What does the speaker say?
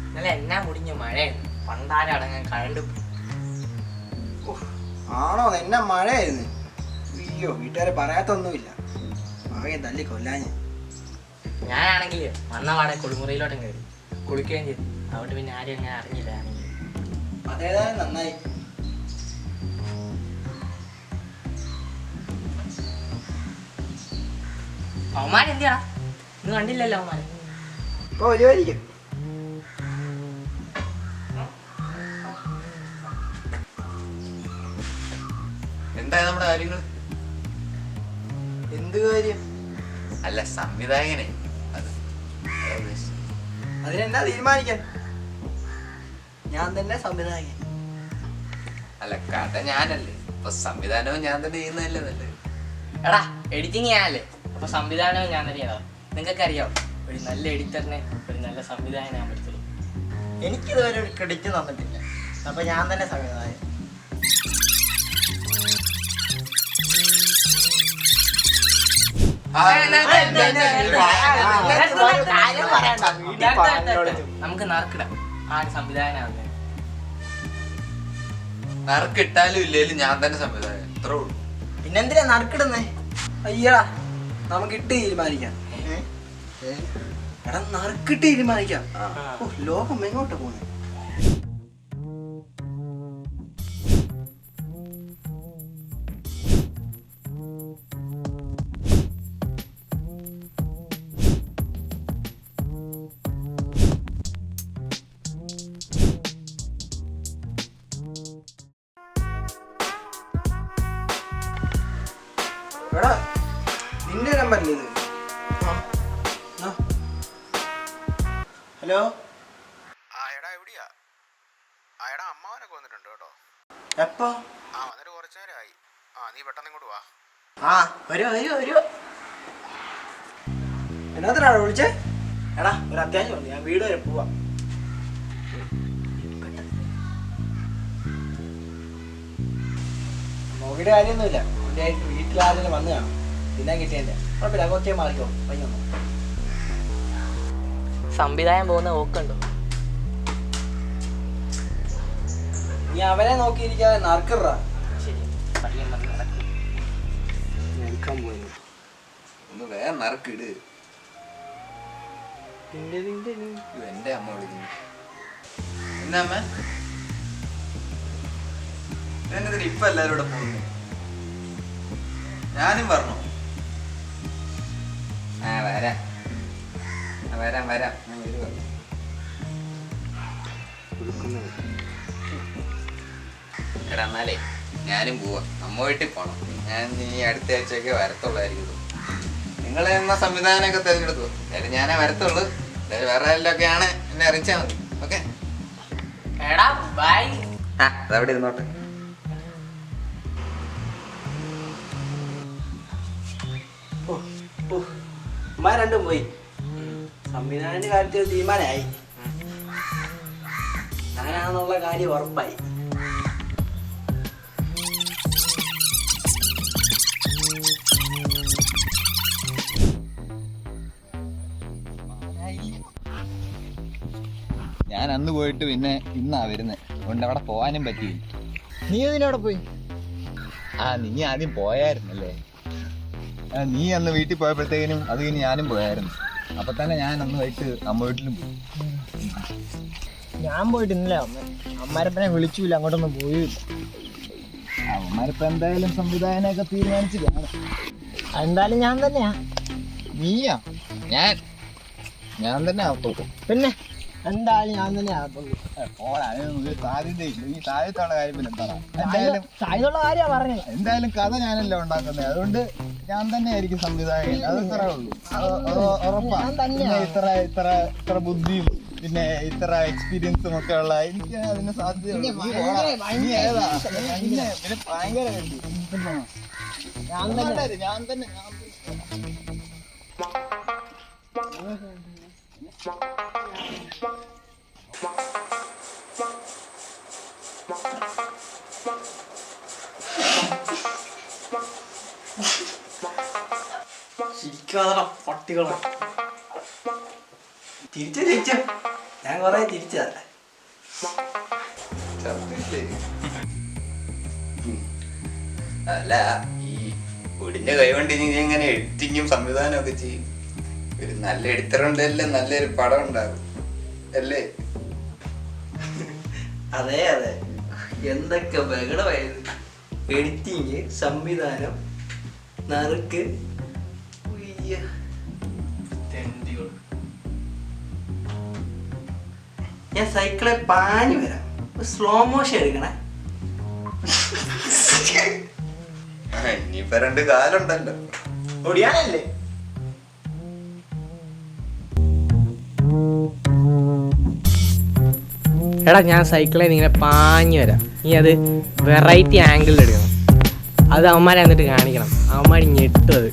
ഇന്നലെ എന്നാ മുടിഞ്ഞ മഴയായിരുന്നു. പണ്ടാരടങ്ങാൻ കരണ്ട് ആണോ? എന്നാ മഴയായിരുന്നു. അയ്യോ, വീട്ടുകാരെ പറയാത്തൊന്നുമില്ല. ആകെ തല്ലി കൊല്ലാഞ്ഞ്. ഞാനാണെങ്കിൽ വന്ന പാടെ കുളിമുറിയിലോട്ടും കയറി കുളിക്കുകയും ചെയ്തു. അതുകൊണ്ട് പിന്നെ ആരും അങ്ങനെ അറിഞ്ഞില്ല. അതേതായാലും നന്നായി. അവന്മാരെന്തിയാ ഇന്ന് കണ്ടില്ലല്ലോ അവന്മാരെ. ഇപ്പൊ വരുമായിരിക്കും. എന്താ നമ്മുടെ കാര്യങ്ങൾ? എന്ത് കാര്യം? അല്ല, സംവിധായകനെ അത് അതിനെന്താ തീരുമാനിക്കാൻ? ഞാൻ തന്നെ സംവിധായകൻ. അല്ല, കഥ ഞാനല്ലേ, അപ്പൊ സംവിധാനവും ഞാൻ തന്നെ ചെയ്യുന്നതല്ലേ നല്ലത്. എടാ, എഡിറ്റിങ് ഞാനല്ലേ, അപ്പൊ സംവിധാനവും ഞാൻ തന്നെയാ. നിങ്ങൾക്ക് അറിയാം, ഒരു നല്ല എഡിറ്ററിനെ ഒരു നല്ല സംവിധായകനാകാൻ പറ്റുള്ളൂ. എനിക്കിതുവരെ ഒരു ക്രെഡിറ്റ് തന്നിട്ടില്ല. അപ്പൊ ഞാൻ തന്നെ സംവിധായകൻ. നമുക്ക് നറുക്കിടാം ആര് സംവിധായകനാവുന്നത്. നറുക്കിട്ടാലും ഇല്ലേലും ഞാൻ തന്നെ സംവിധായകൻ, അത്രേ ഉള്ളൂ. പിന്നെന്തിനാ നറുക്കിടുന്നേ? അയ്യടാ, നമുക്ക് ഇട്ട് തീരുമാനിക്കാം. എടാ, നറുക്കിട്ട് തീരുമാനിക്കാം. ലോകം എങ്ങോട്ടാ പോന്നെ? എടാ, നിന്റെ നമ്പറല്ലേ ഇത്? ഹലോ. എടാ, എവിടെയാ? എടാ, അമ്മാവനൊക്കെ വന്നിട്ടുണ്ട് കേട്ടോ. എപ്പോ? വന്നിട്ട് കുറച്ചു നേരമായി. നീ പെട്ടെന്ന് ഇങ്ങോട്ട് വാ. വരുവോ. എന്നാത്തിനാണോ വിളിച്ചേ? എടാ, ഒരു അത്യാവശ്യമുണ്ട്. ഞാൻ വീട് വരെ പോവാ. നോക്കിയിട്ട് കാര്യമൊന്നുമില്ല. വീട്ടിലാരെങ്കിലും വന്ന് കാണും. തിന്നാൻ കിട്ടിയതിന്റെ കുഴപ്പമില്ല. കൊച്ചേ മാറിക്കോ. പയ്യൊന്നു സംവിധായം പോകുന്ന ഓക്കുണ്ടോ? നീ അവനെ നോക്കിയിരിക്കാതെ നറുക്കിറാ. ശരി, നറുക്കാൻ പോയി. ഒന്ന് വേറെ നറുക്കിട്. എന്റെ അമ്മ വിളിക്കുന്നു. എന്നാ അമ്മ, എന്നതിന് ഇപ്പൊ എല്ലാരും കൂടെ പോകുന്നു. ഞാനും പറഞ്ഞു. വരാം ഞാൻ വരുവാ. എടാ, എന്നാലേ ഞാനും പോവാ. അമ്മ വീട്ടിൽ പോണം. ഞാൻ ഈ അടുത്ത ആഴ്ചയൊക്കെ വരത്തുള്ളായിരിക്കും. നിങ്ങൾ എന്ന സംവിധാനമൊക്കെ തിരഞ്ഞെടുത്തു. എന്തായാലും ഞാനേ വരത്തുള്ളൂ. എന്തായാലും വേറെ ആരെങ്കിലൊക്കെയാണ് എന്നെ അറിയിച്ചാൽ മതി. ഓക്കെ, അതവിടെ ഇരുന്നോട്ടെ. രണ്ടും പോയി. സംവിധാനത്തിന്റെ കാര്യത്തിൽ തീരുമാനമായി. ഞാനാണെന്നുള്ള കാര്യം ഉറപ്പായി. ഞാൻ അന്ന് പോയിട്ട് പിന്നെ ഇന്നാ വരുന്നത്. അതുകൊണ്ട് അവിടെ പോകാനും പറ്റിയില്ല. നീ അതിനവിടെ പോയി? നീ ആദ്യം പോയായിരുന്നല്ലേ. നീ അന്ന് വീട്ടിൽ പോയപ്പോഴത്തേക്കിനും അത് കഴിഞ്ഞ് ഞാനും പോയായിരുന്നു. അപ്പൊ തന്നെ ഞാൻ അന്ന് വൈകിട്ട് അമ്മ വീട്ടിലും പോയി. ഞാൻ പോയിട്ടില്ല. അമ്മാരപ്പനെ വിളിച്ചില്ല, അങ്ങോട്ടൊന്നും പോയില്ല. അമ്മമാരിപ്പോ എന്തായാലും സംവിധാനമൊക്കെ തീരുമാനിച്ചു കാണും. എന്തായാലും ഞാൻ തന്നെയാ. നീയാ? ഞാൻ തന്നെ ആവത്തുള്ളൂ. പിന്നെ എന്തായാലും ഞാൻ തന്നെ ആകത്തുള്ളൂ. സാധ്യതയില്ല. ഈ സാധ്യതയുള്ള കാര്യം പിന്നെ എന്താ? സാധ്യതയുള്ള കാര്യ പറഞ്ഞത്. എന്തായാലും കഥ ഞാനല്ലേ ഉണ്ടാക്കുന്നത്. അതുകൊണ്ട് ഞാൻ തന്നെ ആയിരിക്കും സംവിധായകൻ. അത് ഇത്രേ ഉള്ളൂ. ഉറപ്പാ. ഇത്ര ബുദ്ധിയും പിന്നെ ഇത്ര എക്സ്പീരിയൻസും ഒക്കെ ഉള്ള എനിക്ക് അതിന് സാധ്യത. ഭയങ്കര ഞാൻ തന്നെ ശരിക്കും പട്ടികളാണ്. തിരിച്ചു ജയിച്ചോ, ഞാൻ കൊറേ തിരിച്ചാ. അല്ല, ഈ ഒടിഞ്ഞ കൈ കൊണ്ട് ഇനി എങ്ങനെ എഡിറ്റിങ്ങും സംവിധാനവും ഒക്കെ ചെയ്യും? ഒരു നല്ല എഡിറ്റർ ഉണ്ടല്ലേ നല്ലൊരു പടം ഉണ്ടാകും അല്ലേ? അതെ അതെ, എന്തൊക്കെ ബഹളമായത്. എഡിറ്റിങ്, സംവിധാനം, നറുക്ക്. ഉയ്യ. ഞാൻ സൈക്കിളെ പാഞ്ഞു വരാം, സ്ലോ മോഷൻ എടുക്കണേ. ഇനിയിപ്പൊ 2 കാലുണ്ടല്ലോ, ഓടിയാനല്ലേ? എടാ ഞാൻ സൈക്കിളിൽ ഇങ്ങനെ പാഞ്ഞു വരാം, നീ അത് വെറൈറ്റി ആംഗിളിൽ എടുക്കണം. അത് അവന്മാരെ എന്നിട്ട് കാണിക്കണം, അവന്മാർ ഞെട്ടും അത്.